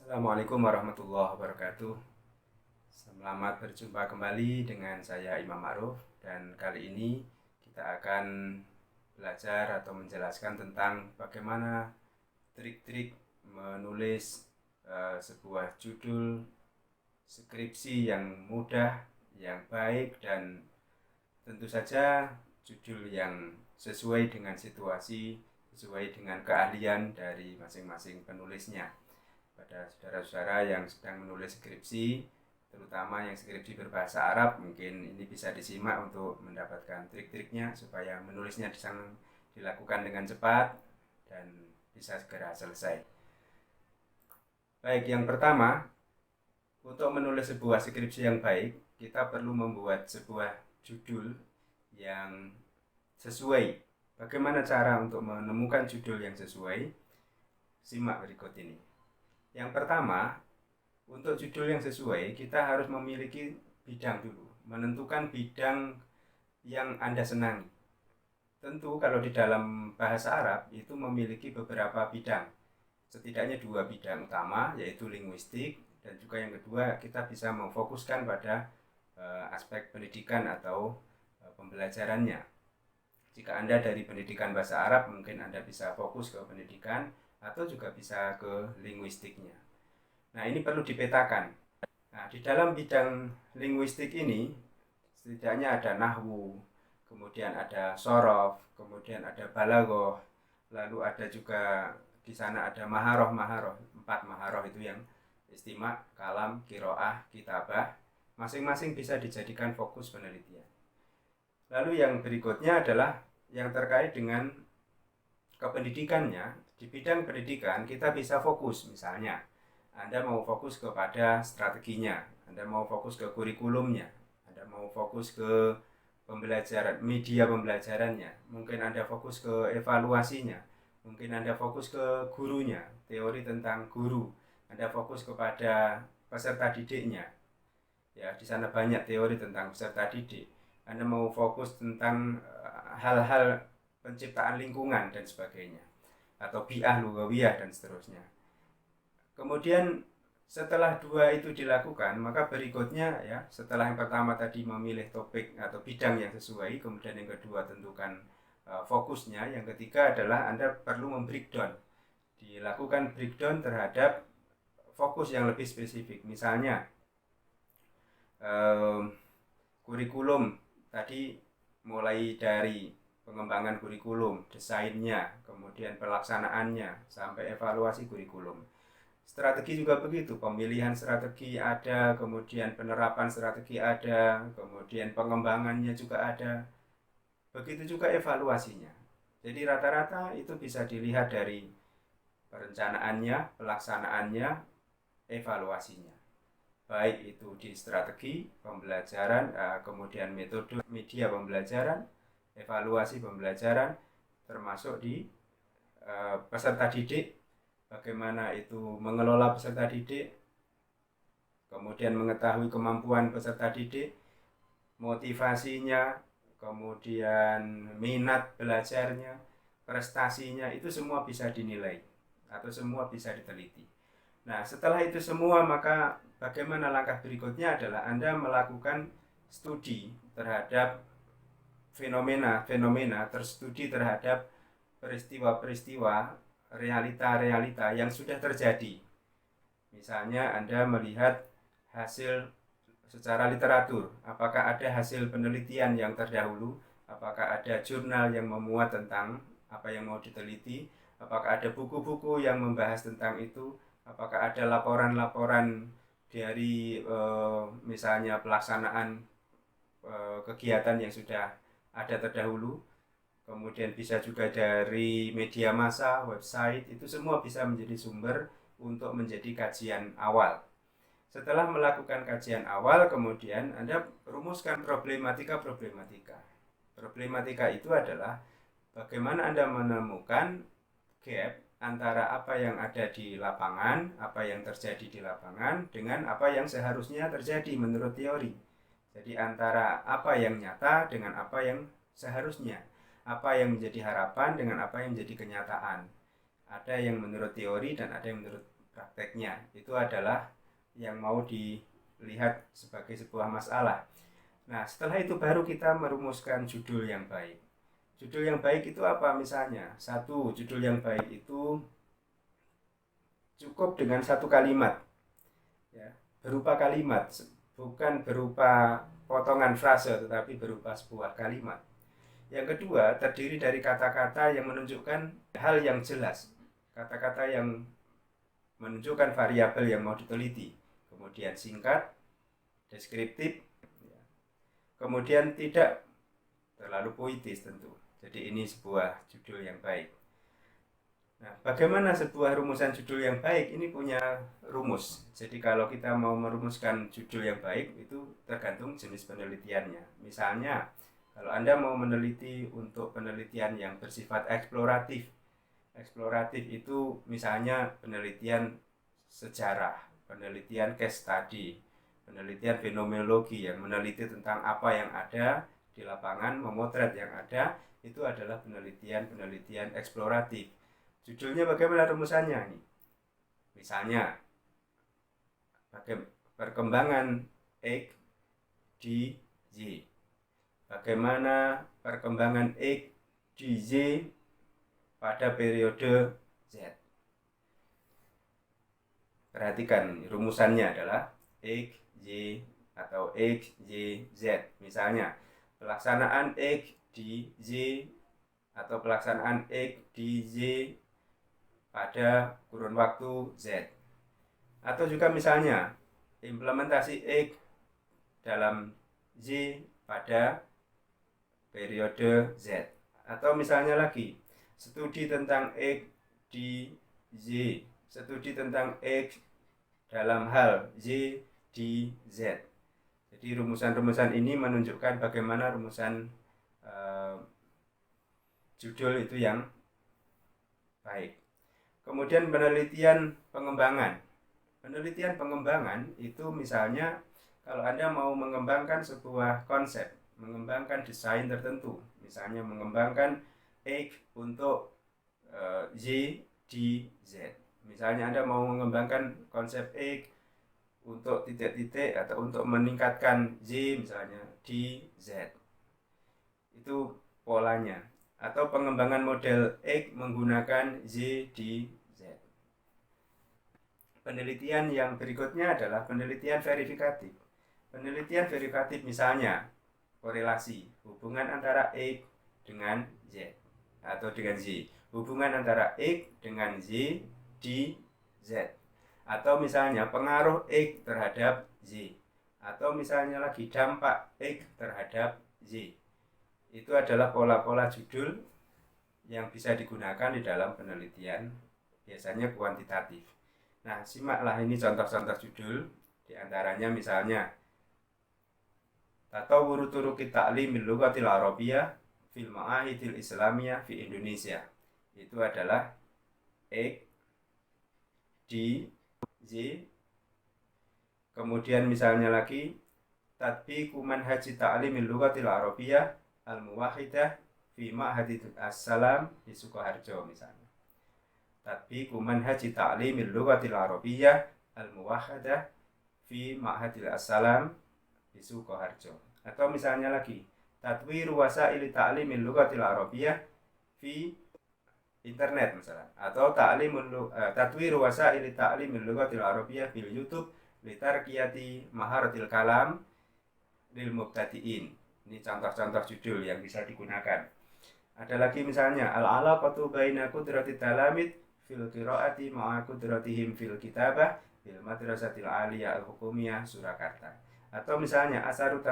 Assalamualaikum warahmatullahi wabarakatuh. Selamat berjumpa kembali dengan saya Imam Ma'ruf, dan kali ini kita akan belajar atau menjelaskan tentang bagaimana trik-trik menulis sebuah judul skripsi yang mudah, yang baik, dan tentu saja judul yang sesuai dengan situasi, sesuai dengan keahlian dari masing-masing penulisnya. Pada saudara-saudara yang sedang menulis skripsi, terutama yang skripsi berbahasa Arab, mungkin ini bisa disimak untuk mendapatkan trik-triknya supaya menulisnya bisa dilakukan dengan cepat dan bisa segera selesai. Baik, yang pertama, untuk menulis sebuah skripsi yang baik, kita perlu membuat sebuah judul yang sesuai. Bagaimana cara untuk menemukan judul yang sesuai? Simak berikut ini. Yang pertama, untuk judul yang sesuai, kita harus memiliki bidang dulu. Menentukan bidang yang Anda senangi. Tentu kalau di dalam bahasa Arab itu memiliki beberapa bidang. Setidaknya 2 bidang utama, yaitu linguistik, dan juga yang kedua kita bisa memfokuskan pada aspek pendidikan atau pembelajarannya. Jika Anda dari pendidikan bahasa Arab, mungkin Anda bisa fokus ke pendidikan atau juga bisa ke linguistiknya. Nah, ini perlu dipetakan. Nah, di dalam bidang linguistik ini setidaknya ada nahwu, kemudian ada sorof, kemudian ada balaghah, lalu ada juga di sana ada maharoh. 4 maharoh itu yang istimak, kalam, kiroah, kitabah. Masing-masing bisa dijadikan fokus penelitian. Lalu yang berikutnya adalah yang terkait dengan kependidikannya. Di bidang pendidikan kita bisa fokus, misalnya Anda mau fokus kepada strateginya, Anda mau fokus ke kurikulumnya, Anda mau fokus ke pembelajaran, media pembelajarannya, mungkin Anda fokus ke evaluasinya, mungkin Anda fokus ke gurunya, teori tentang guru, Anda fokus kepada peserta didiknya. Ya, di sana banyak teori tentang peserta didik. Anda mau fokus tentang hal-hal penciptaan lingkungan dan sebagainya, atau bi'ah lugawiyah dan seterusnya. Kemudian setelah 2 itu dilakukan, maka berikutnya ya, setelah yang pertama tadi memilih topik atau bidang yang sesuai, kemudian yang kedua tentukan fokusnya, yang ketiga adalah Anda perlu membreakdown, dilakukan breakdown terhadap fokus yang lebih spesifik. Misalnya kurikulum tadi mulai dari pengembangan kurikulum, desainnya, kemudian pelaksanaannya, sampai evaluasi kurikulum. Strategi juga begitu, pemilihan strategi ada, kemudian penerapan strategi ada, kemudian pengembangannya juga ada. Begitu juga evaluasinya. Jadi rata-rata itu bisa dilihat dari perencanaannya, pelaksanaannya, evaluasinya. Baik itu di strategi pembelajaran, kemudian metode media pembelajaran, evaluasi pembelajaran, termasuk di peserta didik, bagaimana itu mengelola peserta didik, kemudian mengetahui kemampuan peserta didik, motivasinya, kemudian minat belajarnya, prestasinya, itu semua bisa dinilai atau semua bisa diteliti. Nah, setelah itu semua, maka bagaimana langkah berikutnya adalah Anda melakukan studi terhadap fenomena, terstudi terhadap peristiwa-peristiwa, realita-realita yang sudah terjadi. Misalnya Anda melihat hasil secara literatur, apakah ada hasil penelitian yang terdahulu, apakah ada jurnal yang memuat tentang apa yang mau diteliti, apakah ada buku-buku yang membahas tentang itu, apakah ada laporan-laporan dari misalnya pelaksanaan kegiatan yang sudah ada terdahulu, kemudian bisa juga dari media massa, website, itu semua bisa menjadi sumber untuk menjadi kajian awal. Setelah melakukan kajian awal, kemudian Anda rumuskan problematika. Problematika itu adalah bagaimana Anda menemukan gap antara apa yang ada di lapangan, apa yang terjadi di lapangan, dengan apa yang seharusnya terjadi menurut teori. Jadi antara apa yang nyata dengan apa yang seharusnya, apa yang menjadi harapan dengan apa yang menjadi kenyataan. Ada yang menurut teori dan ada yang menurut prakteknya. Itu adalah yang mau dilihat sebagai sebuah masalah. Nah, setelah itu baru kita merumuskan judul yang baik. Judul yang baik itu apa misalnya? Satu, judul yang baik itu cukup dengan satu kalimat, ya, berupa kalimat, bukan berupa potongan frase, tetapi berupa sebuah kalimat. Yang kedua, terdiri dari kata-kata yang menunjukkan hal yang jelas, kata-kata yang menunjukkan variabel yang mau diteliti. Kemudian singkat, deskriptif, kemudian tidak terlalu puitis tentu. Jadi ini sebuah judul yang baik. Nah, bagaimana sebuah rumusan judul yang baik? Ini punya rumus. Jadi kalau kita mau merumuskan judul yang baik itu tergantung jenis penelitiannya. Misalnya, kalau Anda mau meneliti untuk penelitian yang bersifat eksploratif. Eksploratif itu misalnya penelitian sejarah, penelitian case study, penelitian fenomenologi yang meneliti tentang apa yang ada di lapangan, memotret yang ada, itu adalah penelitian eksploratif. Judulnya bagaimana rumusannya nih? Misalnya, perkembangan X di Y. Bagaimana perkembangan X di Y pada periode Z. Perhatikan, rumusannya adalah X, Y, atau X, Y, Z. Misalnya, pelaksanaan X di Y atau pelaksanaan X di Y pada kurun waktu Z. Atau juga misalnya, implementasi X dalam Y pada periode Z. Atau misalnya lagi, studi tentang X di Y, studi tentang X dalam hal Y di Z. Jadi rumusan-rumusan ini menunjukkan bagaimana rumusan judul itu yang baik. Kemudian penelitian pengembangan. Penelitian pengembangan itu misalnya kalau Anda mau mengembangkan sebuah konsep, mengembangkan desain tertentu, misalnya mengembangkan X untuk Y di Z. Misalnya Anda mau mengembangkan konsep X untuk titik-titik atau untuk meningkatkan Y misalnya di Z. Itu polanya. Atau pengembangan model X menggunakan Y di Z. Penelitian yang berikutnya adalah penelitian verifikatif. Penelitian verifikatif misalnya korelasi hubungan antara X dengan Z atau dengan Z. Hubungan antara X dengan Y di Z. Atau misalnya pengaruh X terhadap Y. Atau misalnya lagi dampak X terhadap Y. Itu adalah pola-pola judul yang bisa digunakan di dalam penelitian, biasanya kuantitatif. Nah, simaklah ini contoh-contoh judul, di antaranya misalnya Tatawwuru turuqit ta'limil lughatil arabiyyah fil ma'ahidil islamiyah fi Indonesia. Itu adalah X di Y. Kemudian misalnya lagi tatbiqu manhaji ta'limil lughatil arabiyyah al-muwahhidah fi ma'hadil as-salam di Sukoharjo misalnya. Tatbiqu manhaji ta'limil lughatil arabiyyah al-muwahhidah fi ma'hadil as-salam di Sukoharjo. Atau misalnya lagi tatwiru wasaili ta'limil lughatil arabiyyah fi internet misalnya. Atau tatwiru wasaili ta'limil lughatil arabiyyah fil YouTube litarqiyati maharatil kalam lil mubtadiin. Ini contoh-contoh judul yang bisa digunakan. Ada lagi misalnya al-alaqatu baina qudratit talamid fil qiraati ma'a qudratihim fil kitabah fil madrasatil aliyah al-hukumiyah Surakarta. Atau misalnya asaru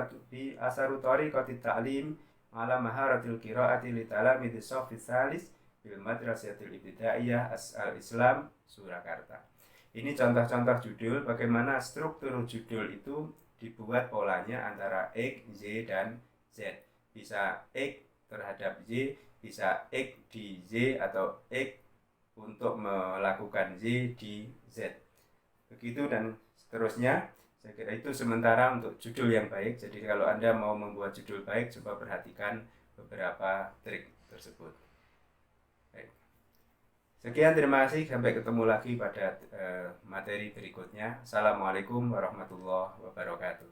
tariqatit ta'lim ala maharatil qiraati li talamidis shafis salis fil madrasatil ibtidaiyah al-Islam Surakarta. Ini contoh-contoh judul bagaimana struktur judul itu dibuat polanya antara X, Y, dan Z. Bisa X terhadap Y, bisa X di Y, atau X untuk melakukan Y di Z. Begitu dan seterusnya. Saya kira itu sementara untuk judul yang baik. Jadi kalau Anda mau membuat judul baik, coba perhatikan beberapa trik tersebut. Baik. Sekian, terima kasih. Sampai ketemu lagi pada materi berikutnya. Assalamualaikum warahmatullahi wabarakatuh.